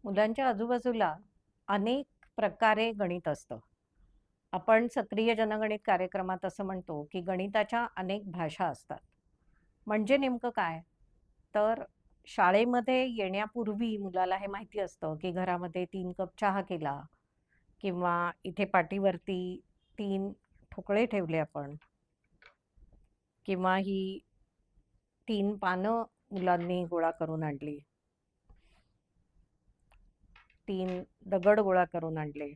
मुलांच्या आजूबाजूला अनेक प्रकारे गणित असतं. आपण सक्रिय जनगणित कार्यक्रमात असं म्हणतो, की गणिताच्या अनेक भाषा असतात. म्हणजे नेमकं काय? तर शाळेमध्ये येण्यापूर्वी मुलाला हे माहिती असतं, की घरामध्ये 3 कप चहा केला किंवा इथे पाटीवरती 3 ठोकळे ठेवले आपण किंवा ही 3 पानं मुलांनी गोळा करून आणली. 3 दगड गोळा करून आणले.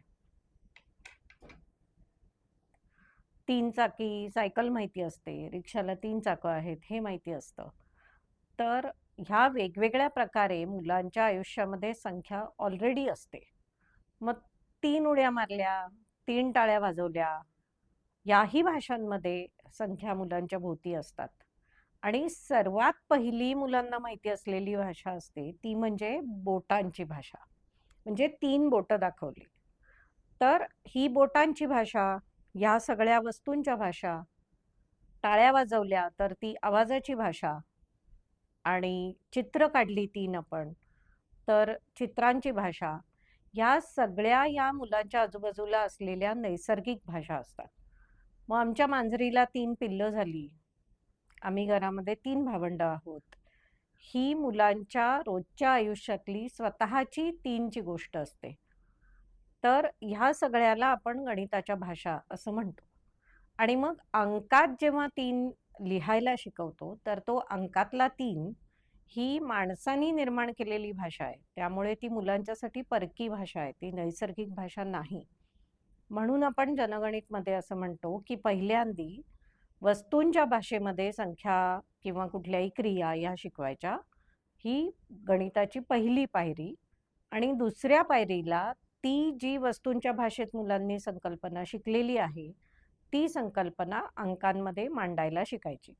3 चाकी सायकल माहिती असते, रिक्षाला 3 चाकं आहेत हे माहिती असतं. तर ह्या वेगवेगळ्या प्रकारे मुलांच्या आयुष्यामध्ये संख्या ऑलरेडी असते. मग 3 उड्या मारल्या, 3 टाळ्या वाजवल्या, याही भाषांमध्ये संख्या मुलांच्या भोवती असतात. आणि सर्वात पहिली मुलांना माहिती असलेली भाषा असते ती म्हणजे बोटांची भाषा. म्हणजे 3 बोटं दाखवली. तर ही बोटांची भाषा, या सगळ्या वस्तूंच्या भाषा, टाळ्या वाजवल्या तर ती आवाजाची भाषा आणि चित्र काढली 3 आपण, तर चित्रांची भाषा. या सगळ्या या मुलांच्या आजूबाजूला असलेल्या नैसर्गिक भाषा असतात. मग आमच्या मांजरीला 3 पिल्लं झाली. आम्ही घरामध्ये 3 भावंडं आहोत. ही मुलांच्या रोजच्या आयुष्यातली स्वतःची 3 ची गोष्ट असते. तर ह्या सगळ्याला आपण गणिताच्या भाषा असं म्हणतो. आणि मग अंकात जेव्हा 3 लिहायला शिकवतो, तर तो अंकातला 3 ही माणसानी निर्माण केलेली भाषा आहे. त्यामुळे ती मुलांच्यासाठी परकी भाषा आहे. ती नैसर्गिक भाषा नाही. म्हणून आपण जनगणितमध्ये असं म्हणतो, की पहिल्यांदी वस्तूंच्या भाषेमध्ये संख्या किंवा कुठल्याही क्रिया या शिकवायच्या. ही गणिताची पहिली पायरी. आणि दुसऱ्या पायरीला ती जी वस्तूंच्या भाषेत मुलांनी संकल्पना शिकलेली आहे, ती संकल्पना अंकांमध्ये मांडायला शिकायची.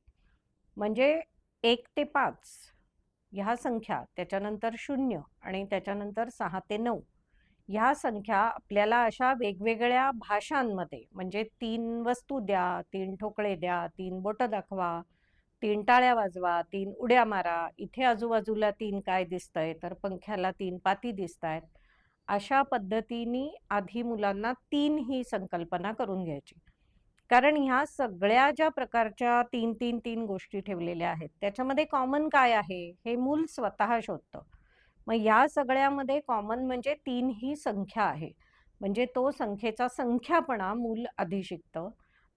म्हणजे 1 ते 5 ह्या संख्या, त्याच्यानंतर 0 आणि त्याच्यानंतर 6 ते 9 ह्या संख्या आपल्याला अशा वेगवेगळ्या भाषांमध्ये, म्हणजे 3 वस्तू द्या, 3 ठोकळे द्या, 3 बोटं दाखवा, 3 टाळ्या वाजवा, 3 उड्या मारा, इथे आजूबाजूला 3 काय दिसतंय, तर पंख्याला 3 पाती दिसतायत. अशा पद्धतीने आधी मुलांना 3 ही संकल्पना करून घ्यायची. कारण ह्या सगळ्या ज्या प्रकारच्या 3 गोष्टी ठेवलेल्या आहेत, त्याच्यामध्ये कॉमन काय आहे, हे मूल स्वतः शोधतं. मग या सगळ्यामध्ये कॉमन म्हणजे 3 ही संख्या आहे. म्हणजे तो संख्येचा संख्यापणा मूल आधी शिकतं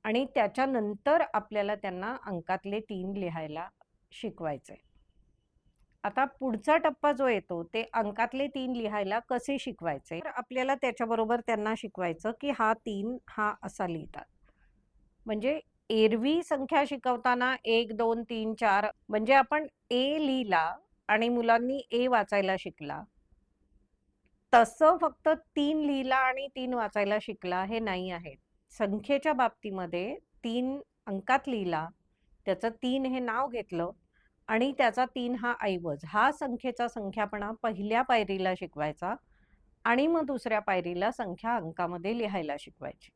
आणि त्याच्यानंतर आपल्याला त्यांना अंकातले 3 लिहायला शिकवायचे. आता पुढचा टप्पा जो येतो ते अंकातले 3 लिहायला कसे शिकवायचे, तर आपल्याला त्याच्याबरोबर त्यांना शिकवायचं की हा 3 हा असा लिहितात. म्हणजे एरवी संख्या शिकवताना 1, 2, 3, 4 म्हणजे आपण ए लिहिला आणि मुलांनी ए वाचायला शिकला. तसं फक्त 3 लिहिला आणि 3 वाचायला शिकला हे नाही आहे. संख्येच्या बाबतीमध्ये 3 अंकात लिहिला, त्याचं 3 हे नाव घेतलं आणि त्याचा 3 हा ऐवज, हा संख्येचा संख्यापणा पहिल्या पायरीला शिकवायचा आणि मग दुसऱ्या पायरीला संख्या अंकामध्ये लिहायला शिकवायची.